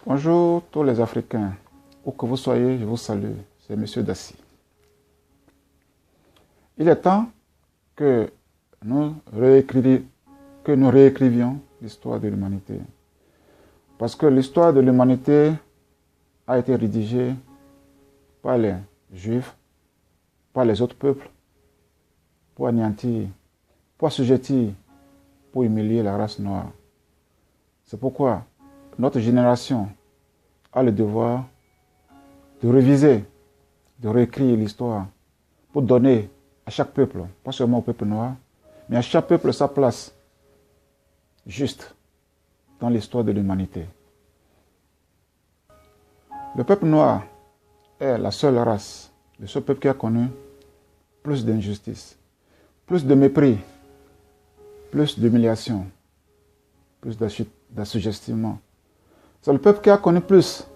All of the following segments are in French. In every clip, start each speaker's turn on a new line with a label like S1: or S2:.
S1: Bonjour tous les Africains, où que vous soyez, je vous salue, c'est M. Daci. Il est temps que nous réécrivions l'histoire de l'humanité. Parce que l'histoire de l'humanité a été rédigée par les Juifs, par les autres peuples, pour anéantir, pour assujettir, pour humilier la race noire. C'est pourquoi notre génération a le devoir de réviser, de réécrire l'histoire pour donner à chaque peuple, pas seulement au peuple noir, mais à chaque peuple sa place juste dans l'histoire de l'humanité. Le peuple noir est la seule race, le seul peuple qui a connu plus d'injustice, plus de mépris, plus d'humiliation, plus d'assujettissement. C'est le peuple qui a connu plus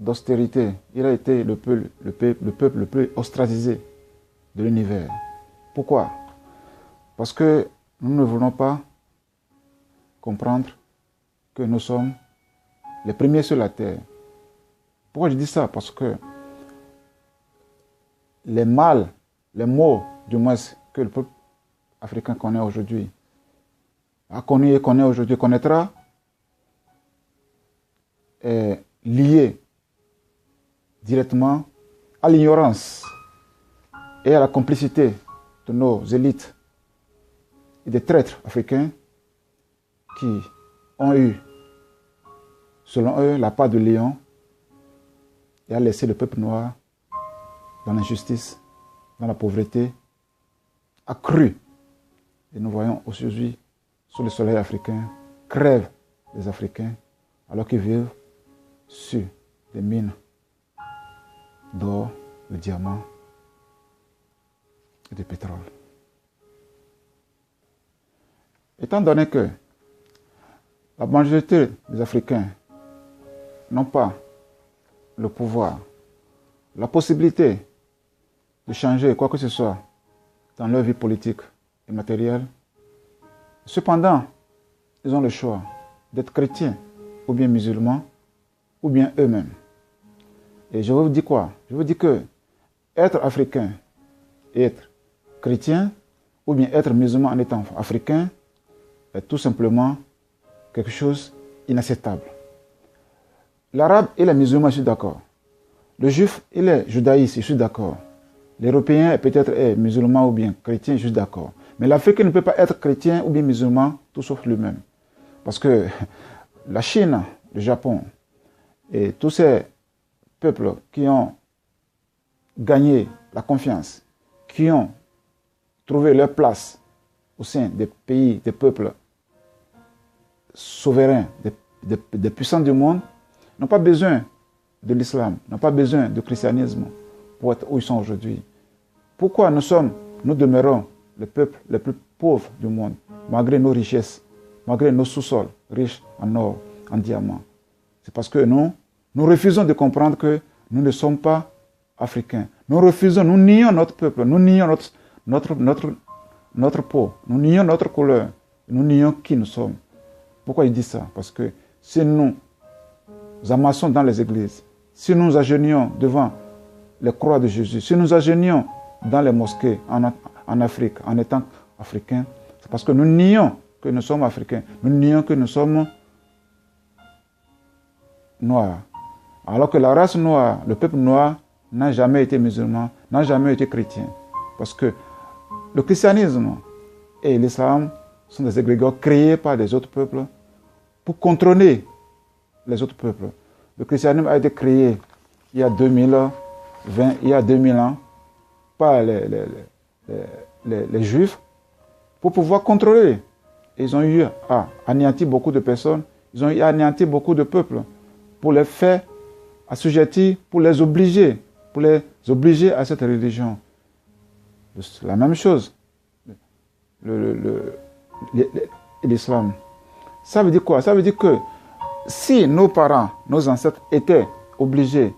S1: d'austérité. Il a été le peuple le plus ostracisé de l'univers. Pourquoi? Parce que nous ne voulons pas comprendre que nous sommes les premiers sur la terre. Pourquoi je dis ça? Parce que les maux du moins que le peuple africain connaît aujourd'hui, a connu et connaît aujourd'hui, connaîtra, est lié directement à l'ignorance et à la complicité de nos élites et des traîtres africains qui ont eu, selon eux, la part de lion et a laissé le peuple noir dans l'injustice, dans la pauvreté, accrue. Et nous voyons aujourd'hui, sous le soleil africain, crèvent les Africains alors qu'ils vivent sur des mines d'or, de diamants et de pétrole. Étant donné que la majorité des Africains n'ont pas le pouvoir, la possibilité de changer quoi que ce soit dans leur vie politique et matérielle, cependant, ils ont le choix d'être chrétiens ou bien musulmans ou bien eux-mêmes. Et je vous dis quoi? Je vous dis que être africain et être chrétien ou bien être musulman en étant africain est tout simplement quelque chose d'inacceptable. L'arabe et les musulmans, je suis d'accord. Le juif et les judaïstes, je suis d'accord. L'européen peut-être est musulman ou bien chrétien, je suis d'accord. Mais l'Africain ne peut pas être chrétien ou bien musulman, tout sauf lui-même. Parce que la Chine, le Japon et tous ces peuples qui ont gagné la confiance, qui ont trouvé leur place au sein des pays, des peuples souverains, des puissants du monde, n'ont pas besoin de l'islam, n'ont pas besoin du christianisme pour être où ils sont aujourd'hui. Pourquoi nous demeurons le peuple le plus pauvre du monde, malgré nos richesses, malgré nos sous-sols riches en or, en diamants? C'est parce que nous refusons de comprendre que nous ne sommes pas africains. Nous refusons, nous nions notre peuple, nous nions notre peau, nous nions notre couleur, nous nions qui nous sommes. Pourquoi il dit ça? Parce que si nous amassons dans les églises, si nous agenouillons devant les croix de Jésus, si nous agenouillons dans les mosquées en Afrique, en étant africains, c'est parce que nous nions que nous sommes africains, nous nions que nous sommes noirs. Alors que la race noire, le peuple noir, n'a jamais été musulman, n'a jamais été chrétien. Parce que le christianisme et l'islam sont des égrégores créés par les autres peuples pour contrôler les autres peuples. Le christianisme a été créé il y a 2000 ans par les juifs pour pouvoir contrôler. Ils ont eu à anéantir beaucoup de personnes, ils ont eu à anéantir beaucoup de peuples pour les faire assujettir, pour les obliger à cette religion. La même chose, l'islam. Ça veut dire quoi? Ça veut dire que si nos parents, nos ancêtres étaient obligés,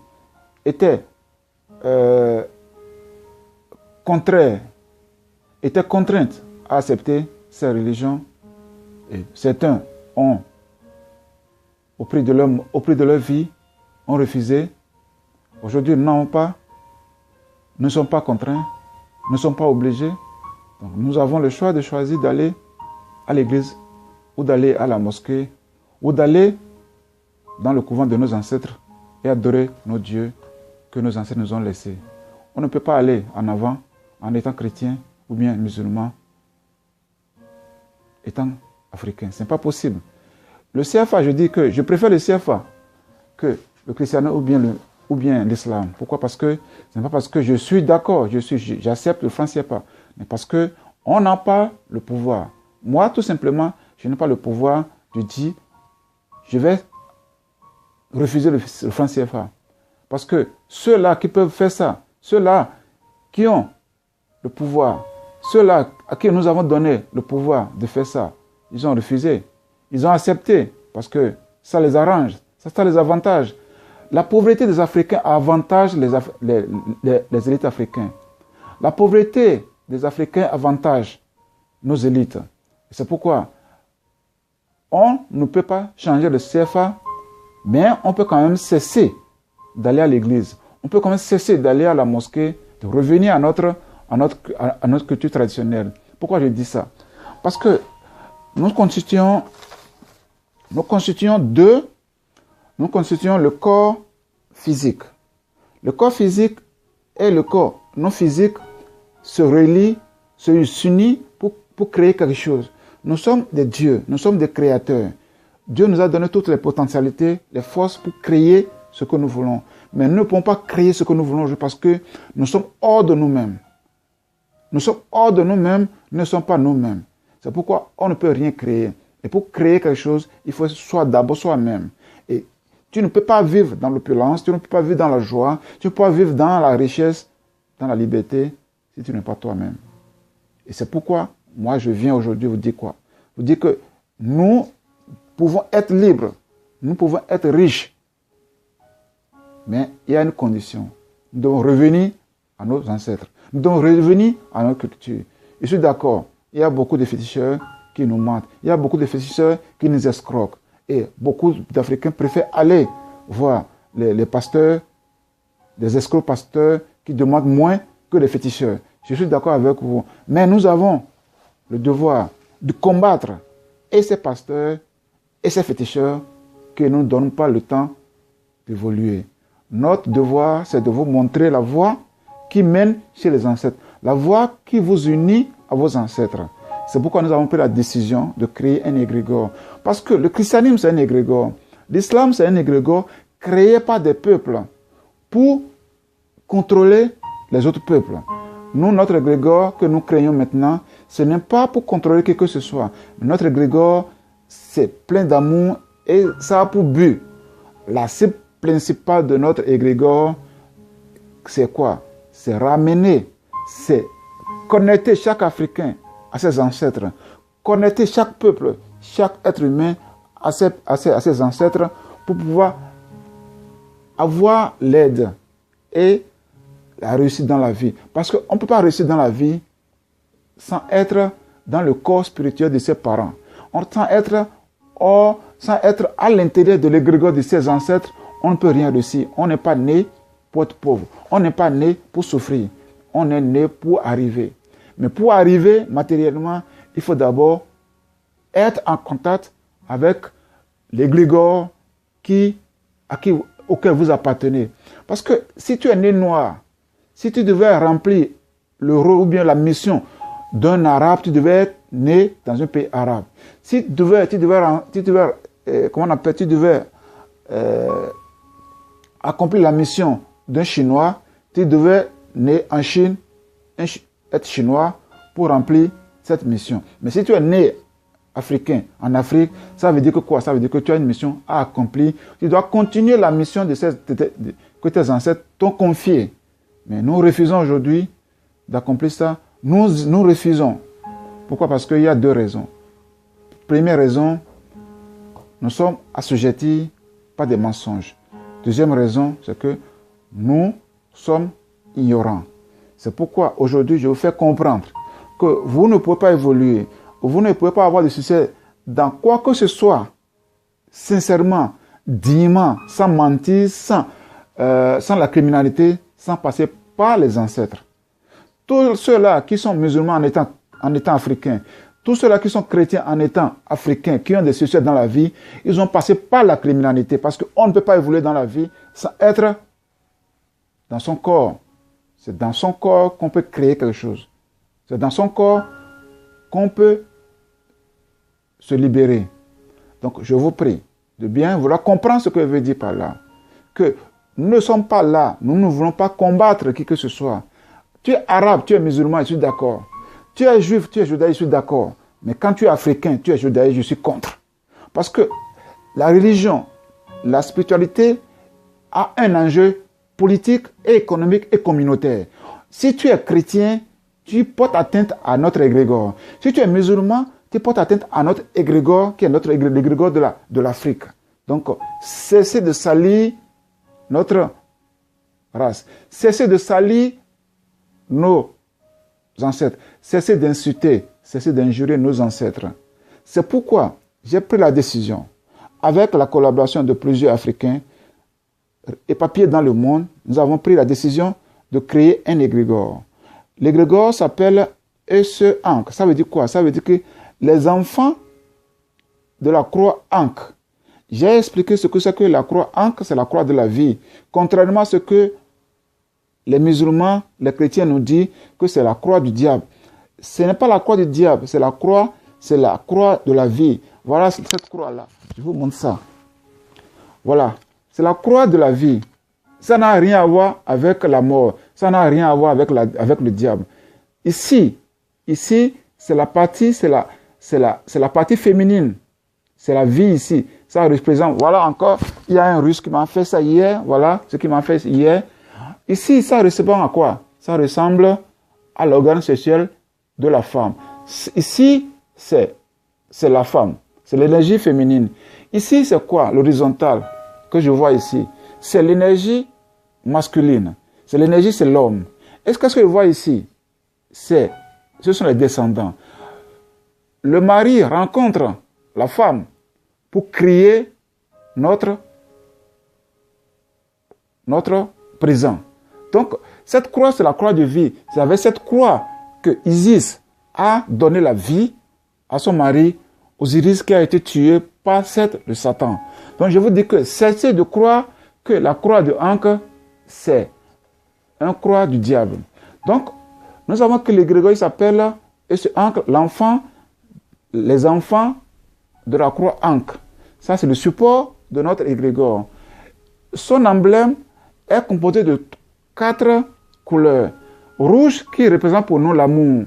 S1: étaient contraints à accepter ces religions, et certains ont au prix de leur vie, ont refusé. Aujourd'hui, n'ont pas, ne sont pas contraints, ne sont pas obligés. Donc, nous avons le choix de choisir d'aller à l'église ou d'aller à la mosquée ou d'aller dans le couvent de nos ancêtres et adorer nos dieux que nos ancêtres nous ont laissés. On ne peut pas aller en avant en étant chrétien ou bien musulman, étant africain. Ce n'est pas possible. Le CFA, je dis que je préfère le CFA que le christianisme ou bien l'islam. Pourquoi? Parce que ce n'est pas parce que je suis d'accord, j'accepte le franc CFA, mais parce qu'on n'a pas le pouvoir. Moi, tout simplement, je n'ai pas le pouvoir de dire je vais refuser le franc CFA. Parce que ceux-là qui peuvent faire ça, ceux-là qui ont le pouvoir, ceux-là à qui nous avons donné le pouvoir de faire ça, ils ont refusé. Ils ont accepté parce que ça les arrange, ça les avantage. La pauvreté des Africains avantage les élites africaines. La pauvreté des Africains avantage nos élites. C'est pourquoi on ne peut pas changer le CFA, mais on peut quand même cesser d'aller à l'église. On peut quand même cesser d'aller à la mosquée, de revenir à notre culture traditionnelle. Pourquoi je dis ça? Parce que nous constituons le corps physique. Le corps physique et le corps non physique se relient, s'unissent pour créer quelque chose. Nous sommes des dieux, nous sommes des créateurs. Dieu nous a donné toutes les potentialités, les forces pour créer ce que nous voulons. Mais nous ne pouvons pas créer ce que nous voulons parce que nous sommes hors de nous-mêmes. Nous sommes hors de nous-mêmes, nous ne sommes pas nous-mêmes. C'est pourquoi on ne peut rien créer. Et pour créer quelque chose, il faut soit d'abord soi-même. Et tu ne peux pas vivre dans l'opulence, tu ne peux pas vivre dans la joie, tu ne peux pas vivre dans la richesse, dans la liberté, si tu n'es pas toi-même. Et c'est pourquoi, moi, je viens aujourd'hui vous dire quoi? Vous dire que nous pouvons être libres, nous pouvons être riches. Mais il y a une condition. Nous devons revenir à nos ancêtres. Nous devons revenir à notre culture. Je suis d'accord, il y a beaucoup de féticheurs qui nous mentent. Il y a beaucoup de féticheurs qui nous escroquent. Et beaucoup d'Africains préfèrent aller voir les pasteurs, des escrocs pasteurs qui demandent moins que les féticheurs. Je suis d'accord avec vous. Mais nous avons le devoir de combattre et ces pasteurs et ces féticheurs qui ne nous donnent pas le temps d'évoluer. Notre devoir, c'est de vous montrer la voie qui mène chez les ancêtres. La voie qui vous unit à vos ancêtres. C'est pourquoi nous avons pris la décision de créer un égrégore. Parce que le christianisme, c'est un égrégore. L'islam, c'est un égrégore créé par des peuples pour contrôler les autres peuples. Nous, notre égrégore que nous créons maintenant, ce n'est pas pour contrôler qui que ce soit. Notre égrégore, c'est plein d'amour et ça a pour but. La cible principale de notre égrégore, c'est quoi? C'est ramener, c'est connecter chaque Africain à ses ancêtres, connecter chaque peuple, chaque être humain à ses ancêtres pour pouvoir avoir l'aide et la réussite dans la vie. Parce qu'on ne peut pas réussir dans la vie sans être dans le corps spirituel de ses parents. Sans être à l'intérieur de l'égrégore de ses ancêtres, on ne peut rien réussir. On n'est pas né pour être pauvre. On n'est pas né pour souffrir. On est né pour arriver. Mais pour arriver matériellement, il faut d'abord être en contact avec l'égrégore auquel vous appartenez. Parce que si tu es né noir, si tu devais remplir le rôle ou bien la mission d'un arabe, tu devais être né dans un pays arabe. Si tu devais accomplir la mission d'un chinois, tu devais né en Chine, être chinois pour remplir cette mission. Mais si tu es né africain en Afrique, ça veut dire que quoi? Ça veut dire que tu as une mission à accomplir. Tu dois continuer la mission que tes ancêtres t'ont confiée. Mais nous refusons aujourd'hui d'accomplir ça. Nous refusons. Pourquoi? Parce qu'il y a deux raisons. Première raison, nous sommes assujettis par des mensonges. Deuxième raison, c'est que nous sommes ignorants. C'est pourquoi aujourd'hui je vous fais comprendre que vous ne pouvez pas évoluer, vous ne pouvez pas avoir de succès dans quoi que ce soit, sincèrement, dignement, sans mentir, sans la criminalité, sans passer par les ancêtres. Tous ceux-là qui sont musulmans en étant africains, tous ceux-là qui sont chrétiens en étant africains, qui ont des succès dans la vie, ils ont passé par la criminalité parce qu'on ne peut pas évoluer dans la vie sans être dans son corps. C'est dans son corps qu'on peut créer quelque chose. C'est dans son corps qu'on peut se libérer. Donc, je vous prie de bien vouloir comprendre ce que je veux dire par là. Que nous ne sommes pas là, nous ne voulons pas combattre qui que ce soit. Tu es arabe, tu es musulman, je suis d'accord. Tu es juif, tu es judaïque, je suis d'accord. Mais quand tu es africain, tu es judaïque, je suis contre. Parce que la religion, la spiritualité a un enjeu politique, et économique et communautaire. Si tu es chrétien, tu portes atteinte à notre égrégore. Si tu es musulman, tu portes atteinte à notre égrégore, qui est notre égrégore de l'Afrique. Donc, cessez de salir notre race. Cessez de salir nos ancêtres. Cessez d'insulter, cessez d'injurer nos ancêtres. C'est pourquoi j'ai pris la décision, avec la collaboration de plusieurs Africains éparpillés dans le monde, nous avons pris la décision de créer un égrégore. L'égrégore s'appelle Ese Ankh. Ça veut dire quoi? Ça veut dire que les enfants de la croix Ankh. J'ai expliqué ce que c'est que la croix Ankh, c'est la croix de la vie. Contrairement à ce que les musulmans, les chrétiens nous disent que c'est la croix du diable. Ce n'est pas la croix du diable, c'est la croix de la vie. Voilà cette croix-là. Je vous montre ça. Voilà. C'est la croix de la vie. Ça n'a rien à voir avec la mort. Ça n'a rien à voir avec le diable. Ici, c'est la partie féminine. C'est la vie ici. Ça représente, voilà encore, il y a un Russe qui m'a fait ça hier. Voilà ce qu'il m'a fait hier. Ici, ça ressemble à quoi? Ça ressemble à l'organe sexuel de la femme. Ici, c'est la femme. C'est l'énergie féminine. Ici, c'est quoi? L'horizontal que je vois ici. C'est l'énergie masculine. C'est l'énergie, c'est l'homme. Est-ce que ce que je vois ici, ce sont les descendants. Le mari rencontre la femme pour créer notre présent. Donc, cette croix, c'est la croix de vie. C'est avec cette croix que Isis a donné la vie à son mari, Osiris, qui a été tué par Seth, le Satan. Donc, je vous dis que cessez de croire que la croix de Ankh, c'est une croix du diable. Donc, nous savons que l'égrégore s'appelle Ankh, les enfants de la croix Ankh. Ça, c'est le support de notre égrégore. Son emblème est composé de 4 couleurs. Rouge qui représente pour nous l'amour.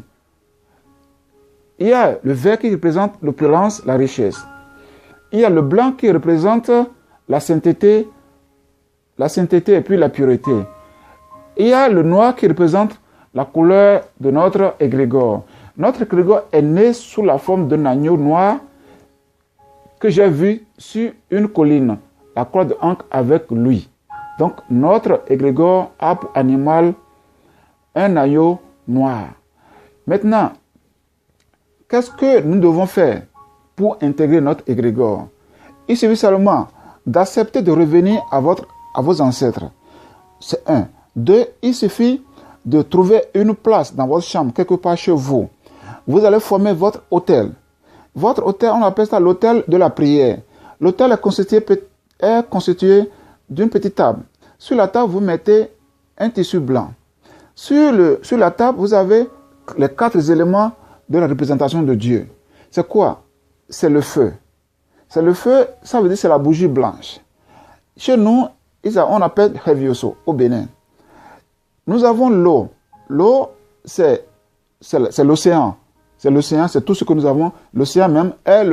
S1: Il y a le vert qui représente l'opulence, la richesse. Il y a le blanc qui représente la sainteté et puis la pureté. Il y a le noir qui représente la couleur de notre égrégore. Notre égrégore est né sous la forme d'un agneau noir que j'ai vu sur une colline, la croix de Ankh avec lui. Donc, notre égrégore a pour animal un agneau noir. Maintenant, qu'est-ce que nous devons faire pour intégrer notre égrégore? Il suffit seulement d'accepter de revenir à vos ancêtres. C'est 1. 2. Il suffit de trouver une place dans votre chambre, quelque part chez vous. Vous allez former votre autel. Votre autel, on appelle ça l'autel de la prière. L'autel est constitué d'une petite table. Sur la table, vous mettez un tissu blanc. Sur la table, vous avez les 4 éléments de la représentation de Dieu. C'est quoi? C'est le feu. C'est le feu, ça veut dire c'est la bougie blanche. Chez nous, on appelle Hevioso au Bénin. Nous avons l'eau. L'eau, c'est l'océan. C'est l'océan, c'est tout ce que nous avons. L'océan même est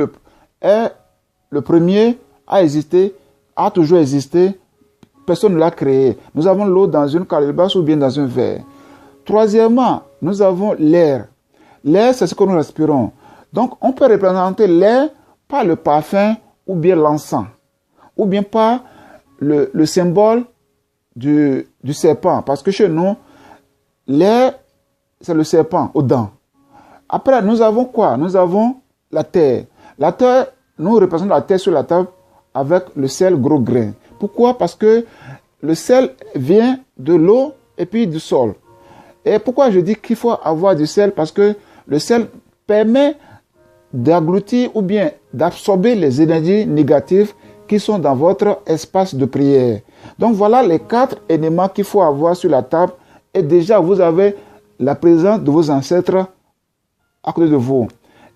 S1: le premier à exister, a toujours existé. Personne ne l'a créé. Nous avons l'eau dans une calebasse ou bien dans un verre. Troisièmement, nous avons l'air. L'air, c'est ce que nous respirons. Donc, on peut représenter l'air par le parfum ou bien l'encens. Ou bien par le symbole du serpent. Parce que chez nous, l'air, c'est le serpent aux dents. Après, nous avons quoi? Nous avons la terre. La terre, nous représentons la terre sur la table avec le sel gros grain. Pourquoi? Parce que le sel vient de l'eau et puis du sol. Et pourquoi je dis qu'il faut avoir du sel? Parce que le sel permet d'engloutir ou bien d'absorber les énergies négatives qui sont dans votre espace de prière. Donc voilà les 4 éléments qu'il faut avoir sur la table. Et déjà, vous avez la présence de vos ancêtres à côté de vous.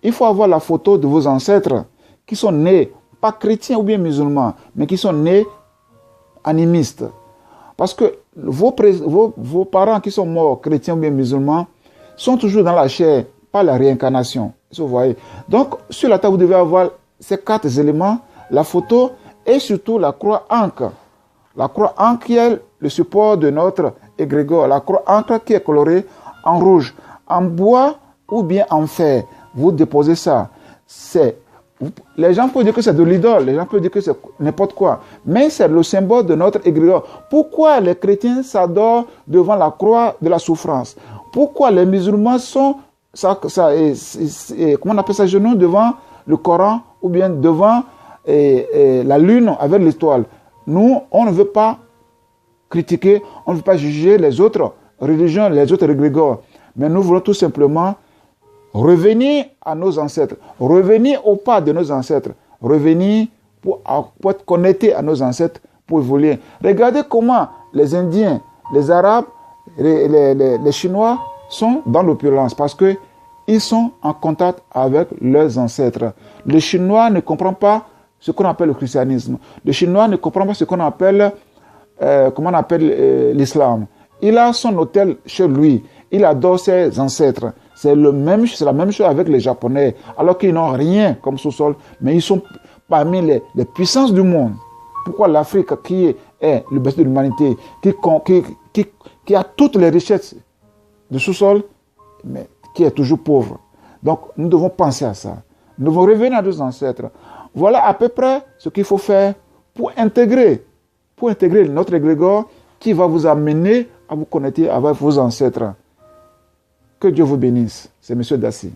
S1: Il faut avoir la photo de vos ancêtres qui sont nés, pas chrétiens ou bien musulmans, mais qui sont nés animistes. Parce que vos parents qui sont morts, chrétiens ou bien musulmans, sont toujours dans la chair, pas la réincarnation. Vous voyez. Donc, sur la table, vous devez avoir ces 4 éléments, la photo et surtout la croix ancre. La croix ancre qui est le support de notre égrégore. La croix ancre qui est colorée en rouge, en bois ou bien en fer. Vous déposez ça. Les gens peuvent dire que c'est de l'idole, les gens peuvent dire que c'est n'importe quoi. Mais c'est le symbole de notre égrégore. Pourquoi les chrétiens s'adorent devant la croix de la souffrance? Pourquoi les musulmans sont, comment on appelle ça, genoux devant le Coran ou bien devant la lune avec l'étoile? Nous, on ne veut pas critiquer, on ne veut pas juger les autres religions, les autres égrégores. Mais nous voulons tout simplement revenir à nos ancêtres, revenir au pas de nos ancêtres, revenir pour être connectés à nos ancêtres, pour évoluer. Regardez comment les Indiens, les Arabes, les Chinois sont dans l'opulence parce qu'ils sont en contact avec leurs ancêtres. Le Chinois ne comprend pas ce qu'on appelle le christianisme. Le Chinois ne comprend pas ce qu'on appelle, l'islam. Il a son hôtel chez lui. Il adore ses ancêtres. C'est la même chose avec les Japonais, alors qu'ils n'ont rien comme sous-sol, mais ils sont parmi les puissances du monde. Pourquoi l'Afrique, qui est le berceau de l'humanité, qui a toutes les richesses de sous-sol, mais qui est toujours pauvre? Donc, nous devons penser à ça. Nous devons revenir à nos ancêtres. Voilà à peu près ce qu'il faut faire pour intégrer notre égrégore qui va vous amener à vous connecter avec vos ancêtres. Que Dieu vous bénisse. C'est M. Dassy.